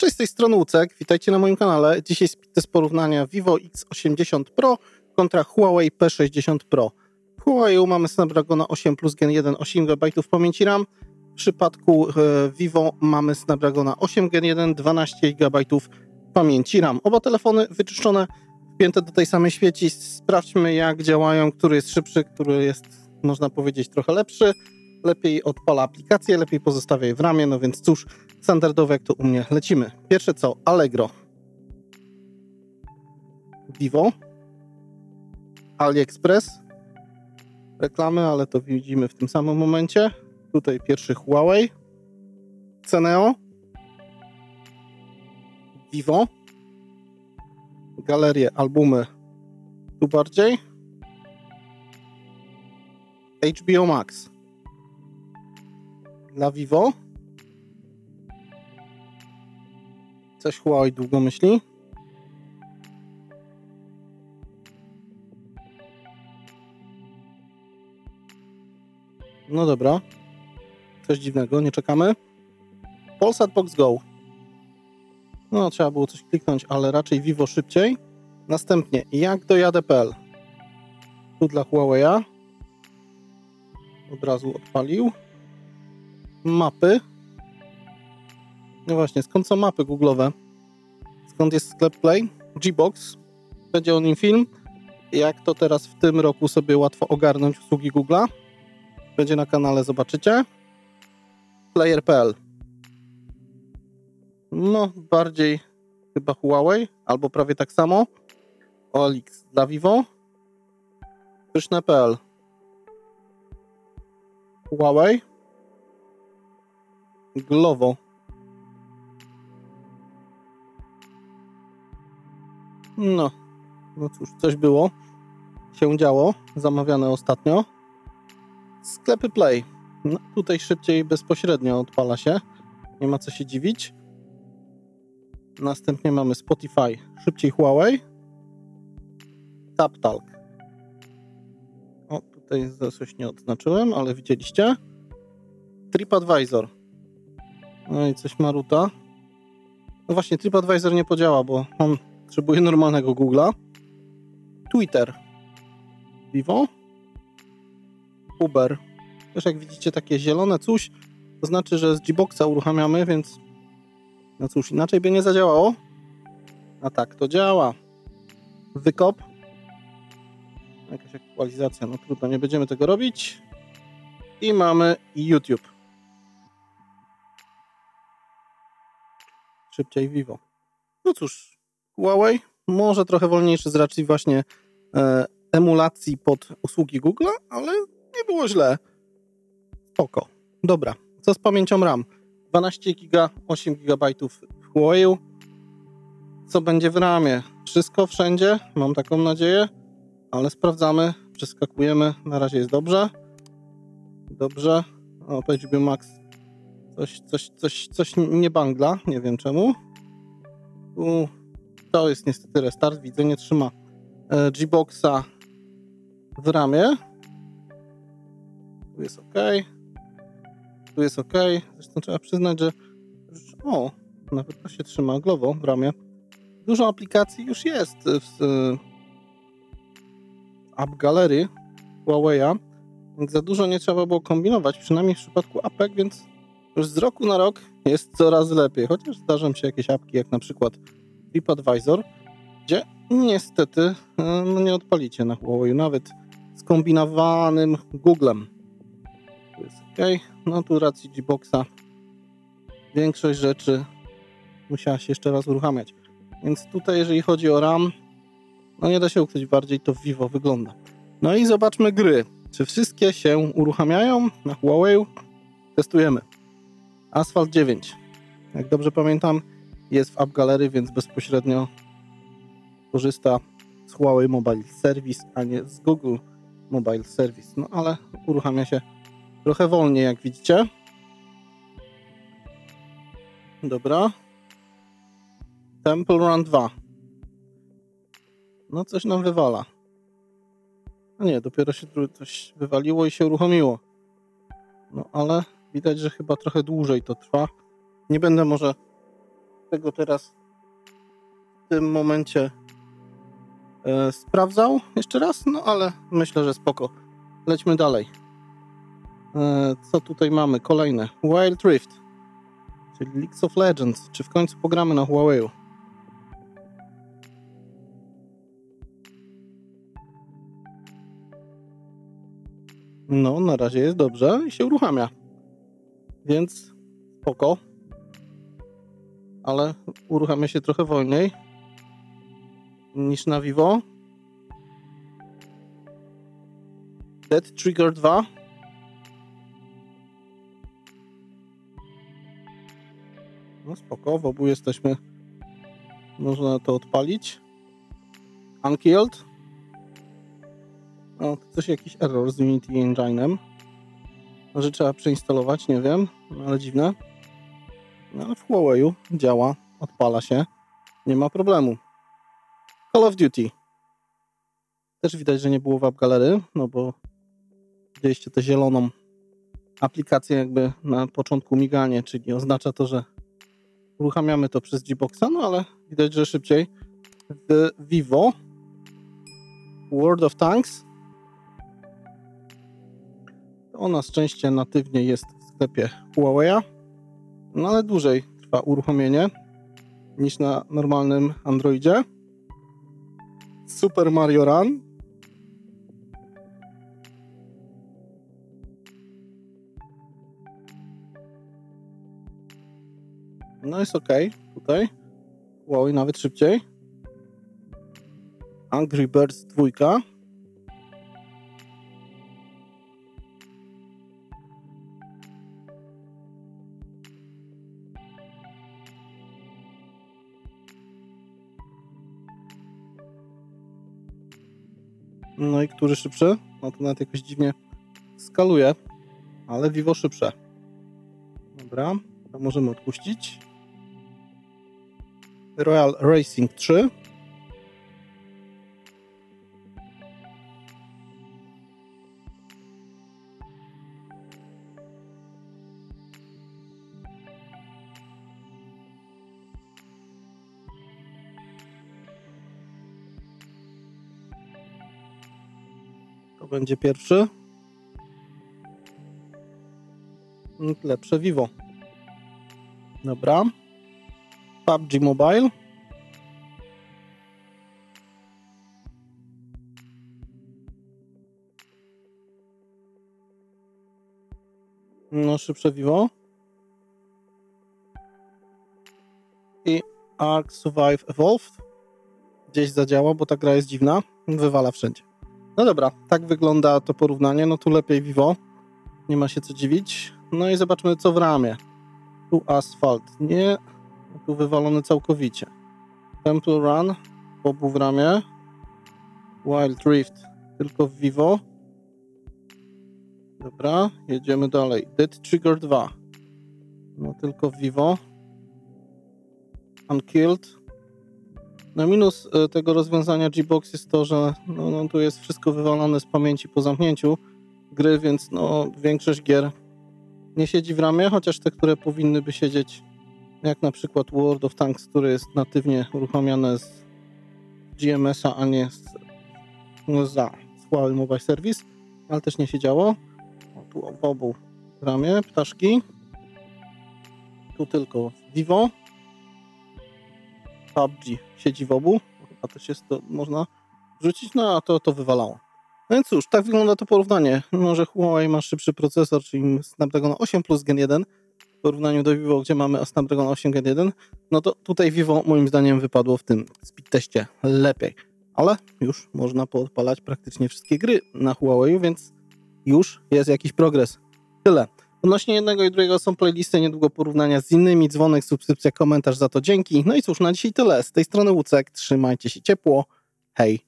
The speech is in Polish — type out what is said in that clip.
Cześć, z tej strony Łucek, witajcie na moim kanale. Dzisiaj speed test porównania Vivo X80 Pro kontra Huawei P60 Pro. W Huawei mamy Snapdragona 8 Plus Gen 1, 8 GB pamięci RAM. W przypadku Vivo mamy Snapdragona 8 Gen 1, 12 GB pamięci RAM. Oba telefony wyczyszczone, wpięte do tej samej świeci. Sprawdźmy, jak działają, który jest szybszy, który jest, można powiedzieć, trochę lepszy. Lepiej odpala aplikację, lepiej pozostawia je w ramie, no więc cóż, standardowo jak to u mnie lecimy. Pierwsze co, Allegro, Vivo, AliExpress, reklamy, ale to widzimy w tym samym momencie. Tutaj pierwszy Huawei, Ceneo, Vivo, galerie, albumy, tu bardziej, HBO Max dla Vivo. Coś Huawei długo myśli. No dobra. Coś dziwnego, nie czekamy. Polsat Box Go. No, trzeba było coś kliknąć, ale raczej Vivo szybciej. Następnie, jak dojadę.pl. Tu dla Huawei'a. Od razu odpalił. Mapy. No właśnie, skąd są mapy google'owe? Skąd jest sklep Play? Gbox. Będzie o nim film. Jak to teraz w tym roku sobie łatwo ogarnąć usługi Google'a. Będzie na kanale, zobaczycie. Player.pl. No, bardziej chyba Huawei, albo prawie tak samo. OLX dla Vivo. Pyszne.pl. Huawei. Glovo. No cóż, coś było. Się działo. Zamawiane ostatnio. Sklepy Play. No, tutaj szybciej bezpośrednio odpala się. Nie ma co się dziwić. Następnie mamy Spotify. Szybciej Huawei. TapTalk. O, tutaj coś nie odznaczyłem, ale widzieliście. TripAdvisor. No i coś maruta. No właśnie, TripAdvisor nie podziała, bo on potrzebuje normalnego Google'a. Twitter. Vivo. Uber. Też jak widzicie takie zielone coś, to znaczy, że z Gboxa uruchamiamy, więc no cóż, inaczej by nie zadziałało. A tak to działa. Wykop. Jakaś aktualizacja, no trudno, nie będziemy tego robić. I mamy YouTube. Szybciej Vivo. No cóż, Huawei może trochę wolniejszy z racji właśnie emulacji pod usługi Google, ale nie było źle. Spoko. Dobra, co z pamięcią RAM? 12 GB, 8 GB w Huawei. Co będzie w ramie? Wszystko wszędzie, mam taką nadzieję, ale sprawdzamy, przeskakujemy, na razie jest dobrze. Dobrze. O, HBO Max. Coś nie bangla, nie wiem czemu. To jest niestety restart, widzę, nie trzyma Gboxa w ramie. Tu jest ok. Tu jest ok. Zresztą trzeba przyznać, że nawet to się trzyma Glovo w ramie. Dużo aplikacji już jest w App Gallery Huawei'a, więc za dużo nie trzeba było kombinować, przynajmniej w przypadku apek, więc już z roku na rok jest coraz lepiej. Chociaż zdarzą się jakieś apki, jak na przykład TripAdvisor, gdzie niestety nie odpalicie na Huawei, nawet skombinowanym Googlem. Tu jest ok. No tu racji Gboxa większość rzeczy musiała się jeszcze raz uruchamiać. Więc tutaj, jeżeli chodzi o RAM, no nie da się ukryć, bardziej to Vivo wygląda. No i zobaczmy gry. Czy wszystkie się uruchamiają na Huawei? Testujemy. Asphalt 9. Jak dobrze pamiętam, jest w App Gallery, więc bezpośrednio korzysta z Huawei Mobile Service, a nie z Google Mobile Service. No ale uruchamia się trochę wolniej, jak widzicie. Dobra. Temple Run 2. No coś nam wywala. A nie, dopiero się coś wywaliło i się uruchomiło. No ale widać, że chyba trochę dłużej to trwa. Nie będę może tego teraz w tym momencie sprawdzał jeszcze raz, no ale myślę, że spoko. Lećmy dalej. Co tutaj mamy? Kolejne. Wild Rift, czyli League of Legends. Czy w końcu pogramy na Huawei'u? No, na razie jest dobrze i się uruchamia. Więc spoko. Ale uruchamia się trochę wolniej niż na Vivo. Dead Trigger 2. No spoko, w obu jesteśmy. Można to odpalić. Unkilled. No, to coś jakiś error z Unity Engine'em. Może trzeba przeinstalować, nie wiem, no, ale dziwne. No ale w Huawei'u działa, odpala się, nie ma problemu. Call of Duty. Też widać, że nie było w App Gallery, no bo widzieliście tę zieloną aplikację jakby na początku miganie, czyli oznacza to, że uruchamiamy to przez Gboxa, no ale widać, że szybciej. W Vivo World of Tanks to ona z części natywnie jest w sklepie Huawei'a, no ale dłużej trwa uruchomienie niż na normalnym Androidzie. Super Mario Run. No jest ok, tutaj. Huawei nawet szybciej. Angry Birds 2. No i który szybszy? No to nawet jakoś dziwnie skaluje, ale Vivo szybsze. Dobra, to możemy odpuścić. Royal Racing 3. To będzie pierwszy. Lepsze Vivo. Dobra. PUBG Mobile. No szybsze Vivo. I Ark Survive Evolved. Gdzieś zadziała, bo ta gra jest dziwna. Wywala wszędzie. No dobra, tak wygląda to porównanie. No tu lepiej Vivo. Nie ma się co dziwić. No i zobaczmy co w ramie. Tu Asphalt. Nie. Tu wywalony całkowicie. Temple Run. Obu w ramie. Wild Rift. Tylko w Vivo. Dobra, jedziemy dalej. Dead Trigger 2. No tylko w Vivo. Unkilled. No minus tego rozwiązania Gbox jest to, że no tu jest wszystko wywalone z pamięci po zamknięciu gry, więc no większość gier nie siedzi w ramie, chociaż te, które powinny by siedzieć, jak na przykład World of Tanks, który jest natywnie uruchamiane z GMS-a, a nie z Huawei Mobile Service, ale też nie siedziało. O, tu w obu w ramie ptaszki. Tu tylko Vivo. PUBG siedzi w obu, a też jest to można wrzucić, no a to wywalało. No więc cóż, tak wygląda to porównanie. Mimo że Huawei ma szybszy procesor, czyli Snapdragon 8 Plus Gen 1 w porównaniu do Vivo, gdzie mamy Snapdragon 8 Gen 1, no to tutaj Vivo moim zdaniem wypadło w tym speed teście lepiej. Ale już można poodpalać praktycznie wszystkie gry na Huawei, więc już jest jakiś progres. Tyle. Odnośnie jednego i drugiego są playlisty, niedługo porównania z innymi, dzwonek, subskrypcja, komentarz, za to dzięki. No i cóż, na dzisiaj tyle. Z tej strony Łucek, trzymajcie się ciepło, hej!